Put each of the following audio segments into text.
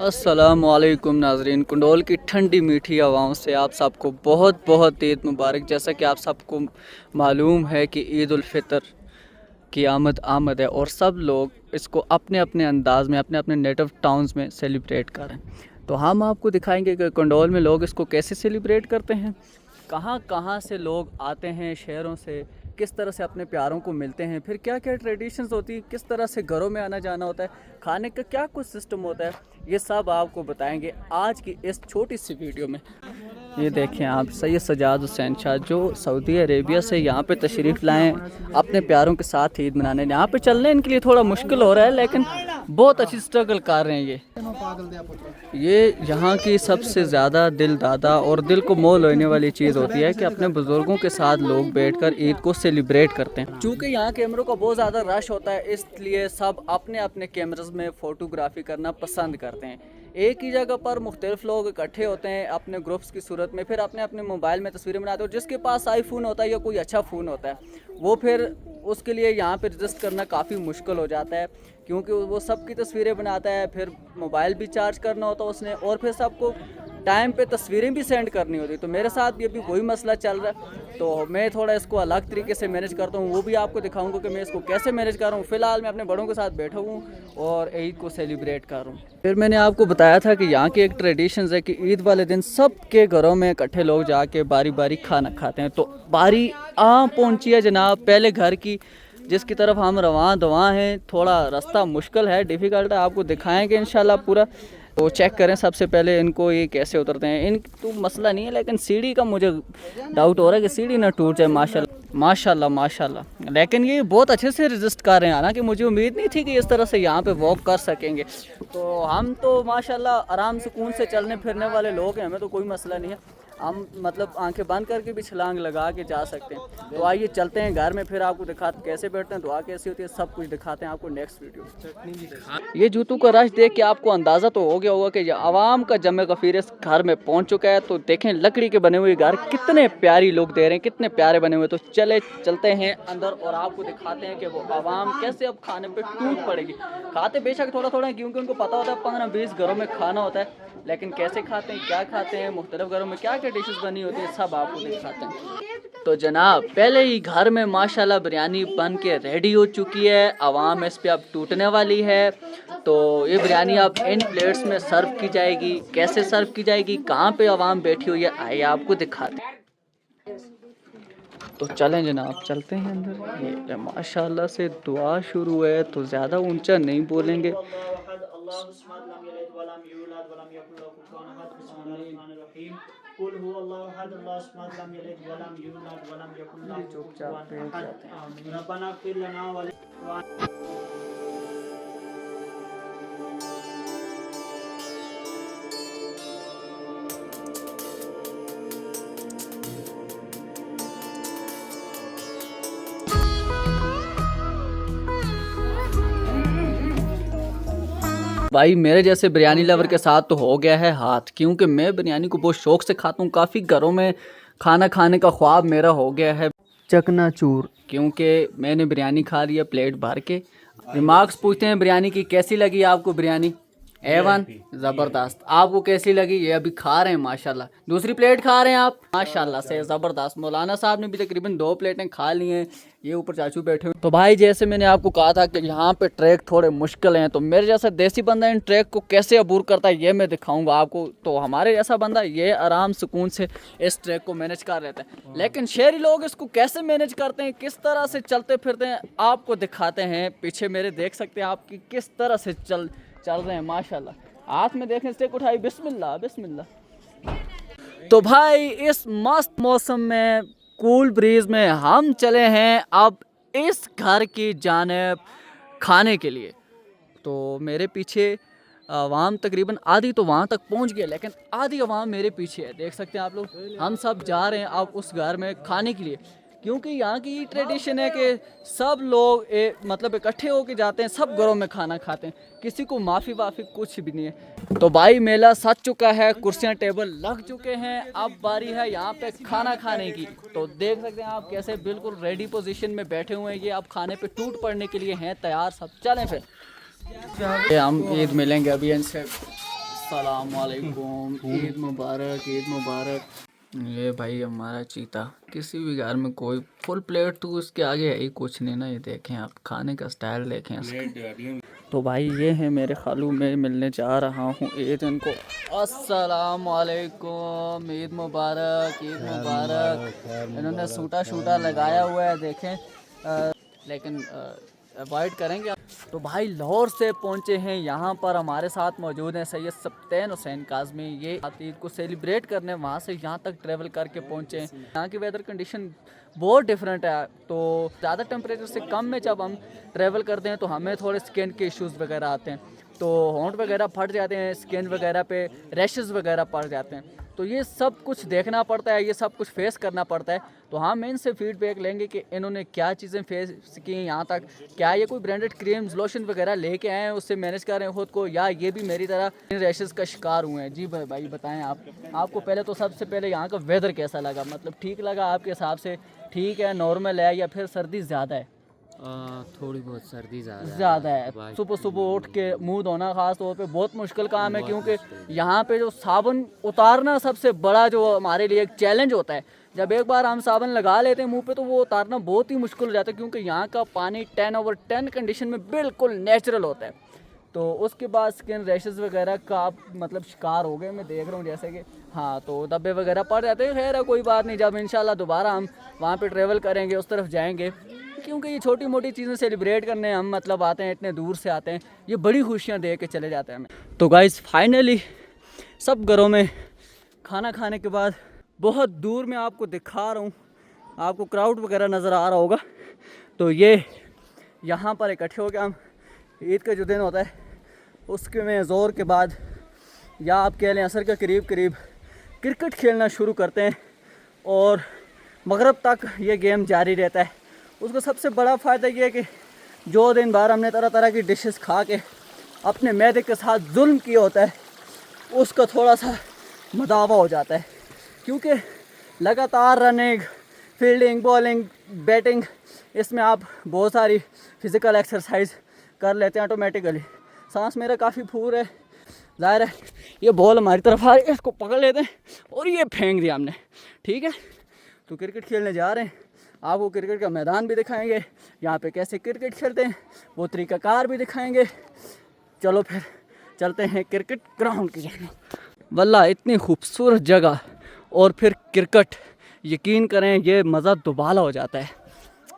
अस्सलामुअलैकुम नाजरीन, कुंडोल की ठंडी मीठी हवाओं से आप सबको बहुत बहुत ईद मुबारक। जैसा कि आप सबको मालूम है कि ईद उल फितर की आमद है और सब लोग इसको अपने अपने अंदाज में अपने अपने नेटिव टाउन्स में सेलिब्रेट करें। तो हम आपको दिखाएंगे कि कुंडोल में लोग इसको कैसे सेलिब्रेट करते हैं, कहाँ कहाँ से लोग आते हैं शहरों से, किस तरह से अपने प्यारों को मिलते हैं, फिर क्या क्या ट्रेडिशंस होती है, किस तरह से घरों में आना जाना होता है, खाने का क्या कुछ सिस्टम होता है, ये सब आपको बताएंगे आज की इस छोटी सी वीडियो में। ये देखें आप, सैयद सजाद हुसैन शाह जो सऊदी अरेबिया से यहाँ पे तशरीफ़ लाएँ अपने प्यारों के साथ ईद मनाने। यहाँ पे चलने इनके लिए थोड़ा मुश्किल हो रहा है, लेकिन बहुत अच्छी स्ट्रगल कर रहे हैं। ये यहाँ की सबसे ज़्यादा दिल दादा और दिल को मोह लेने वाली चीज़ होती है कि अपने बुज़ुर्गों के साथ लोग बैठकर ईद को सेलिब्रेट करते हैं। चूँकि यहाँ कैमरों का बहुत ज़्यादा रश होता है, इसलिए सब अपने अपने कैमरास में फ़ोटोग्राफी करना पसंद करते हैं। एक ही जगह पर मुख्तलिफ लोग इकट्ठे होते हैं अपने ग्रुप्स की सूरत में, फिर अपने अपने मोबाइल में तस्वीरें बनाते हैं। और जिसके पास आईफोन होता है या कोई अच्छा फ़ोन होता है, वो फिर उसके लिए यहाँ पर रजिस्ट करना काफ़ी मुश्किल हो जाता है, क्योंकि वो सब की तस्वीरें बनाता है, फिर मोबाइल भी चार्ज करना होता है उसने, और फिर सबको टाइम पे तस्वीरें भी सेंड करनी होती। तो मेरे साथ भी अभी वही मसला चल रहा है, तो मैं थोड़ा इसको अलग तरीके से मैनेज करता हूँ, वो भी आपको दिखाऊंगा कि मैं इसको कैसे मैनेज कर रहा हूँ। फ़िलहाल मैं अपने बड़ों के साथ बैठा हूँ और ईद को सेलिब्रेट कर रहा हूँ। फिर मैंने आपको बताया था कि यहाँ की एक ट्रेडिशन है कि ईद वाले दिन सब के घरों में इकट्ठे लोग जाके बारी बारी खाना खाते हैं। तो बारी पहुँची है जनाब पहले घर की, जिसकी तरफ हम रवां दवा हैं। थोड़ा रास्ता मुश्किल है, डिफ़िकल्ट है, आपको दिखाएंगे इंशाल्लाह पूरा। तो चेक करें सबसे पहले इनको, ये कैसे उतरते हैं। इन तो मसला नहीं है, लेकिन सीढ़ी का मुझे डाउट हो रहा है कि सीढ़ी ना टूट जाए। माशाल्लाह माशाल्लाह माशाल्लाह, लेकिन ये बहुत अच्छे से रजिस्ट कर रहे हैं। हालांकि मुझे उम्मीद नहीं थी कि इस तरह से यहाँ पे वॉक कर सकेंगे। तो हम तो माशाल्लाह आराम सुकून से चलने फिरने वाले लोग हैं, हमें तो कोई मसला नहीं है। हम मतलब आंखें बंद करके भी छलांग लगा के जा सकते हैं। तो आइए चलते हैं घर में, फिर आपको दिखाते कैसे बैठते हैं, दुआ कैसी होती है, सब कुछ दिखाते हैं आपको नेक्स्ट वीडियो। ये जूतों का रश देख के आपको अंदाज़ा तो हो गया होगा कि आवाम का जमे गफीर इस घर में पहुंच चुका है। तो देखें लकड़ी के बने हुए घर कितने प्यारी लोग दे रहे हैं, कितने प्यारे बने हुए। तो चलते हैं अंदर और आपको दिखाते हैं कि वो आवाम कैसे अब खाने पे टूट पड़ेगी। खाते बेशक थोड़ा थोड़ा है, क्योंकि उनको पता होता है 15-20 घरों में खाना होता है, लेकिन कैसे खाते हैं, क्या खाते हैं, मुख्तलिफ घरों में क्या क्या डिशेस बनी होती है, सब आपको दिखाते हैं। तो जनाब पहले ही घर में माशाल्लाह बिरयानी बन के रेडी हो चुकी है, आवाम इस पे अब टूटने वाली है। तो ये बिरयानी अब इन प्लेट्स में सर्व की जाएगी। कैसे सर्व की जाएगी, कहाँ पे आवाम बैठी हुई है, आइए आपको दिखाते हैं। तो चलें जनाब, चलते हैं अंदर। ये माशाल्लाह से दुआ शुरू है, तो ज़्यादा ऊंचा नहीं बोलेंगे। चुपचाप बैठ जाते हैं। भाई मेरे जैसे बिरयानी लवर के साथ तो हो गया है हाथ, क्योंकि मैं बिरयानी को बहुत शौक से खाता हूँ। काफ़ी घरों में खाना खाने का ख्वाब मेरा हो गया है चकनाचूर, क्योंकि मैंने बिरयानी खा ली है प्लेट भर के। रिमार्क्स पूछते हैं बिरयानी की, कैसी लगी आपको बिरयानी? A1 ज़बरदस्त। आपको कैसी लगी? ये अभी खा रहे हैं माशाल्लाह, दूसरी प्लेट खा रहे हैं आप, माशाल्लाह से ज़बरदस्त। मौलाना साहब ने भी तकरीबन 2 प्लेटें खा ली हैं, ये ऊपर चाचू बैठे हुए। तो भाई जैसे मैंने आपको कहा था कि यहाँ पे ट्रैक थोड़े मुश्किल हैं, तो मेरे जैसा देसी बंदा इन ट्रैक को कैसे अबूर करता है ये मैं दिखाऊंगा आपको। तो हमारे जैसा बंदा ये आराम सुकून से इस ट्रैक को मैनेज कर लेता है, लेकिन शहरी लोग इसको कैसे मैनेज करते हैं, किस तरह से चलते फिरते हैं, आपको दिखाते हैं। पीछे मेरे देख सकते हैं आपकी किस तरह से चल रहे हैं माशाल्लाह। हाथ में देखें स्टिक उठाई, बिस्मिल्लाह बिस्मिल्लाह। तो भाई इस मस्त मौसम में कूल ब्रीज में हम चले हैं अब इस घर की जानिब खाने के लिए। तो मेरे पीछे आवाम तकरीबन आधी तो वहाँ तक पहुँच गया, लेकिन आधी आवाम मेरे पीछे है, देख सकते हैं आप लोग। हम सब जा रहे हैं अब उस घर में खाने के लिए, क्योंकि यहाँ की ये ट्रेडिशन है कि सब लोग मतलब इकट्ठे होके जाते हैं, सब घरों में खाना खाते हैं, किसी को माफ़ी वाफ़ी कुछ भी नहीं है। तो भाई मेला सज चुका है, कुर्सियाँ टेबल लग चुके हैं, अब बारी है यहाँ पे खाना खाने की। तो देख सकते हैं आप कैसे बिल्कुल रेडी पोजीशन में बैठे हुए हैं, ये अब खाने पे टूट पड़ने के लिए हैं तैयार सब। चलें फिर हम ईद मिलेंगे अभी इनसे, अस्सलाम वालेकुम, ईद मुबारक, ईद मुबारक। ये भाई हमारा चीता, किसी भी घर में कोई फुल प्लेट तो उसके आगे है ही कुछ नहीं ना। ये देखें आप, खाने का स्टाइल देखें इसका। तो भाई ये है मेरे खालू, मैं मिलने जा रहा हूँ ईद इनको। अस्सलाम वालेकुम, ईद मुबारक, ईद मुबारक। इन्होंने सूटा शूटा लगाया हुआ है देखें, लेकिन अवॉइड करेंगे। तो भाई लाहौर से पहुंचे हैं यहाँ पर, हमारे साथ मौजूद हैं सैयद सब्तैन हुसैन काज़मी। ये ईद को सेलिब्रेट करने वहाँ से यहाँ तक ट्रैवल करके पहुँचे हैं। यहाँ की वेदर कंडीशन बहुत डिफरेंट है, तो ज़्यादा टेम्परेचर से कम में जब हम ट्रैवल करते हैं तो हमें थोड़े स्किन के इश्यूज़ वगैरह आते हैं, तो होंठ वगैरह फट जाते हैं, स्किन वगैरह पे रैशेज़ वगैरह पड़ जाते हैं। तो ये सब कुछ देखना पड़ता है, ये सब कुछ फेस करना पड़ता है। तो हम इनसे फीडबैक लेंगे कि इन्होंने क्या चीज़ें फेस की यहाँ तक, क्या ये कोई ब्रांडेड क्रीम्स लोशन वगैरह लेके आए हैं, उससे मैनेज कर रहे हैं खुद को, या ये भी मेरी तरह इन रैशेज़ का शिकार हुए हैं। जी भाई बताएं आप, आपको पहले तो सबसे पहले यहाँ का वेदर कैसा लगा, मतलब ठीक लगा आपके हिसाब से, ठीक है, नॉर्मल है, या फिर सर्दी ज़्यादा है? थोड़ी बहुत सर्दी ज़्यादा है। सुबह सुबह उठ के मुंह धोना ख़ास तौर पे बहुत मुश्किल काम है, क्योंकि यहाँ पे जो साबुन उतारना सबसे बड़ा जो हमारे लिए एक चैलेंज होता है। जब एक बार हम साबुन लगा लेते हैं मुंह पे तो वो उतारना बहुत ही मुश्किल हो जाता है, क्योंकि यहाँ का पानी 10/10 कंडीशन में बिल्कुल नेचुरल होता है। तो उसके बाद स्किन रैशेज़ वगैरह का आप मतलब शिकार हो गए, मैं देख रहा हूँ जैसे कि हाँ, तो धब्बे वगैरह पड़ जाते हैं। खैर है, कोई बात नहीं, जब इंशाल्लाह दोबारा हम वहाँ पे ट्रैवल करेंगे, उस तरफ जाएंगे, क्योंकि ये छोटी मोटी चीज़ें सेलिब्रेट करने हम मतलब आते हैं, इतने दूर से आते हैं, ये बड़ी खुशियाँ दे के चले जाते हैं हमें। तो गाइस फाइनली सब घरों में खाना खाने के बाद बहुत दूर में आपको दिखा रहा हूँ, आपको क्राउड वगैरह नज़र आ रहा होगा। तो ये यहाँ पर इकट्ठे हो के हम ईद का जो दिन होता है उसके में ज़ोर के बाद, या आप कह लें असर के करीब करीब, क्रिकेट खेलना शुरू करते हैं और मगरिब तक ये गेम जारी रहता है। उसका सबसे बड़ा फ़ायदा ये है कि जो दिन भर हमने तरह तरह की डिशेस खा के अपने मैदे के साथ जुल्म किया होता है, उसका थोड़ा सा मदावा हो जाता है, क्योंकि लगातार रनिंग, फील्डिंग, बॉलिंग, बैटिंग, इसमें आप बहुत सारी फ़िज़िकल एक्सरसाइज कर लेते हैं ऑटोमेटिकली। सांस मेरा काफ़ी फूर है, ज़ाहिर है ये बॉल हमारी तरफ आ रही है, इसको पकड़ लेते हैं और ये फेंक दिया हमने, ठीक है। तो क्रिकेट खेलने जा रहे हैं, आपको क्रिकेट का मैदान भी दिखाएंगे, यहाँ पे कैसे क्रिकेट खेलते हैं वो तरीक़ाकार भी दिखाएंगे। चलो फिर चलते हैं क्रिकेट ग्राउंड की जगह। वल्लाह इतनी खूबसूरत जगह और फिर क्रिकेट, यकीन करें ये मज़ा दुबाला हो जाता है।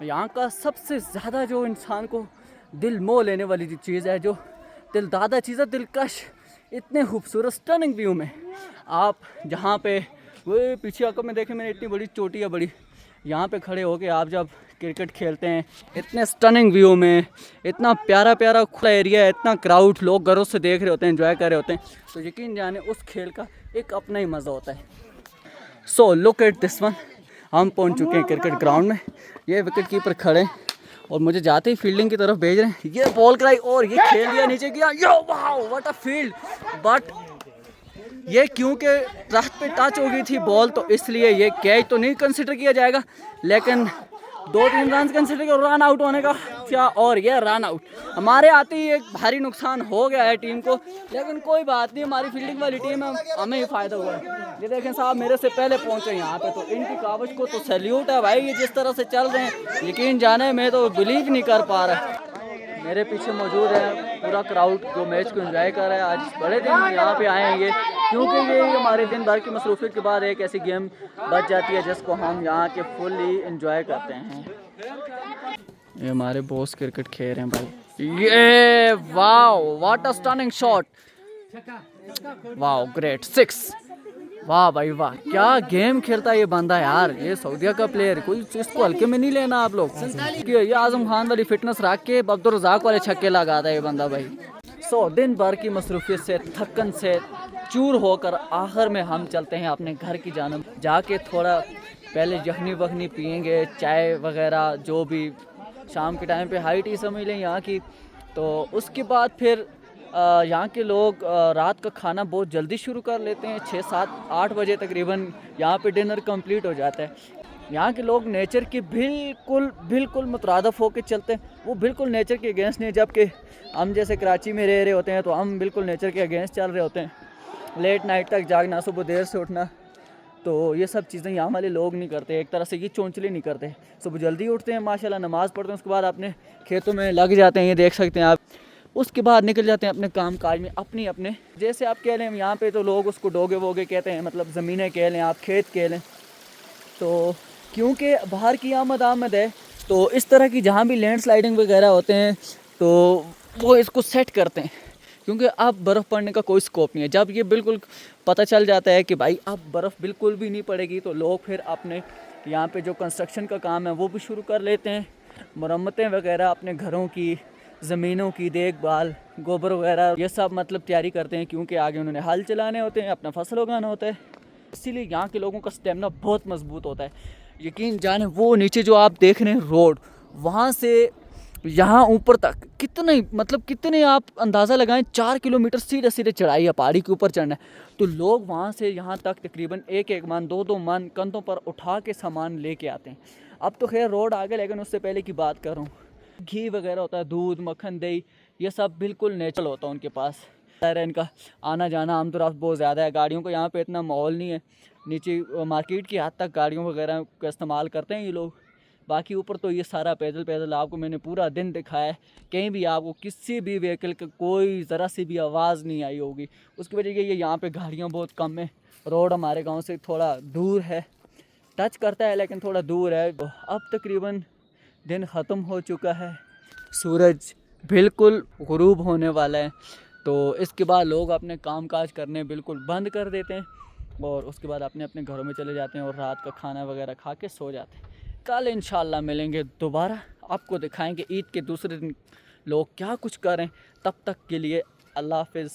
यहाँ का सबसे ज़्यादा जो इंसान को दिल मोह लेने वाली चीज़ है, जो दिलदादा चीज़ है, दिलकश, इतने खूबसूरत स्टनिंग व्यू में आप जहाँ पे वो पीछे आकर में देखें, मैंने इतनी बड़ी चोटी है बड़ी, यहाँ पे खड़े होके आप जब क्रिकेट खेलते हैं इतने स्टनिंग व्यू में, इतना प्यारा प्यारा खुला एरिया है, इतना क्राउड, लोग घरों से देख रहे होते हैं, एंजॉय कर रहे होते हैं, तो यकीन जाने उस खेल का एक अपना ही मज़ा होता है। So look at this one, हम पहुँच चुके हैं क्रिकेट ग्राउंड में। ये विकेट कीपर खड़े हैं और मुझे जाते ही फील्डिंग की तरफ भेज रहे हैं। ये बॉल कराई और ये खेल दिया, नीचे गया, yo wow what a field. But ये क्योंकि ट्रस्ट पे टच हो गई थी बॉल, तो इसलिए ये कैच तो नहीं कंसिडर किया जाएगा, लेकिन 2-3 रन कंसिडर किया, रन आउट होने का क्या, और ये रन आउट। हमारे आते ही एक भारी नुकसान हो गया है टीम को, लेकिन कोई बात नहीं, हमारी फील्डिंग वाली टीम है, हमें ही फ़ायदा हुआ है। ये देखें साहब मेरे से पहले पहुंचे यहाँ पे, तो इनकी कावश को तो सैल्यूट है भाई, ये जिस तरह से चल रहे हैं, यकीन जाने मैं तो बिलीव नहीं कर पा रहा। मेरे पीछे मौजूद है पूरा क्राउड जो मैच को एंजॉय कर रहा है। आज बड़े दिन यहाँ पे आए हैं ये, क्योंकि ये हमारे दिन भर की मसरूफियत के बाद एक ऐसी गेम बच जाती है जिसको हम यहाँ के फुल्ली एंजॉय करते हैं। ये हमारे बॉस क्रिकेट खेल रहे हैं भाई, ये wow what a stunning shot, wow great 6, वाह भाई वाह, क्या गेम खेलता है ये बंदा यार, ये सऊदीया का प्लेयर, कोई इसको हल्के में नहीं लेना आप लोग। ये आजम खान वाली फिटनेस रख के अब्दुल रज़ाक वाले छक्के लगाता है ये बंदा भाई। सो दिन भर की मसरूफियत से, थकन से चूर होकर आखिर में हम चलते हैं अपने घर की जानब, जाके थोड़ा पहले यखनी वखनी पियेंगे, चाय वगैरह जो भी शाम के टाइम पे हाई टी समझ लें यहाँ की। तो उसके बाद फिर यहाँ के लोग रात का खाना बहुत जल्दी शुरू कर लेते हैं, 6-7-8 बजे तकरीबन यहाँ पे डिनर कंप्लीट हो जाता है। यहाँ के लोग नेचर के बिल्कुल मुतरादफ होकर चलते हैं, वो बिल्कुल नेचर के अगेंस्ट नहीं, जबकि हम जैसे कराची में रह रहे होते हैं तो हम बिल्कुल नेचर के अगेंस्ट चल रहे होते हैं। लेट नाइट तक जागना, सुबह देर से उठना, तो ये सब चीज़ें यहाँ वाले लोग नहीं करते। एक तरह से ये चौंचले नहीं करते। सुबह जल्दी उठते हैं माशाल्लाह, नमाज़ पढ़ते हैं, उसके बाद अपने खेतों में लग जाते हैं, ये देख सकते हैं आप। उसके बाद निकल जाते हैं अपने काम काज में, अपने जैसे आप कह लें यहाँ पे तो लोग उसको डोगे वोगे कहते हैं, मतलब ज़मीनें कह लें आप, खेत कह लें। तो क्योंकि बाहर की आमद है, तो इस तरह की जहाँ भी लैंडस्लाइडिंग वगैरह होते हैं तो वो इसको सेट करते हैं, क्योंकि अब बर्फ़ पड़ने का कोई स्कोप नहीं है। जब ये बिल्कुल पता चल जाता है कि भाई अब बर्फ़ बिल्कुल भी नहीं पड़ेगी, तो लोग फिर अपने यहाँ पे जो कंस्ट्रक्शन का काम है वो भी शुरू कर लेते हैं। मरम्मतें वगैरह अपने घरों की, ज़मीनों की देखभाल, गोबर वगैरह ये सब मतलब तैयारी करते हैं, क्योंकि आगे उन्होंने हल चलाने होते हैं, अपना फसल उगाना होता है। इसीलिए यहाँ के लोगों का स्टेमिना बहुत मजबूत होता है। यकीन जाने वो नीचे जो आप देख रहे हैं रोड, वहाँ से यहाँ ऊपर तक कितने आप अंदाज़ा लगाएं, 4 किलोमीटर सीधे सीधे चढ़ाई है, पहाड़ी के ऊपर चढ़ना है। तो लोग वहाँ से यहाँ तक तकरीबन एक मन, दो मन कंधों पर उठा के सामान लेके आते हैं। अब तो खैर रोड आ गए, लेकिन उससे पहले की बात कर रहा हूँ। घी वगैरह होता है, दूध, मक्खन, दही, ये सब बिल्कुल नेचुरल होता है उनके पास। इनका आना जाना आमतौर पर बहुत ज़्यादा है, गाड़ियों का यहाँ पे इतना माहौल नहीं है। नीचे मार्केट की हद तक गाड़ियों वगैरह का इस्तेमाल करते हैं ये लोग। बाकी ऊपर तो ये सारा पैदल आपको मैंने पूरा दिन दिखाया है। कहीं भी आपको किसी भी व्हीकल का कोई ज़रा सी भी आवाज़ नहीं आई होगी। उसकी वजह ये यहाँ पे गाड़ियाँ बहुत कम है। रोड हमारे गांव से थोड़ा दूर है, टच करता है लेकिन थोड़ा दूर है। अब तकरीबन दिन ख़त्म हो चुका है, सूरज बिल्कुल गुरूब होने वाला है। तो इसके बाद लोग अपने काम काज करने बिल्कुल बंद कर देते हैं और उसके बाद अपने अपने घरों में चले जाते हैं और रात का खाना वगैरह खा के सो जाते हैं। कल इंशाल्लाह मिलेंगे दोबारा, आपको दिखाएंगे ईद के दूसरे दिन लोग क्या कुछ करें। तब तक के लिए अल्लाह हाफ़िज़।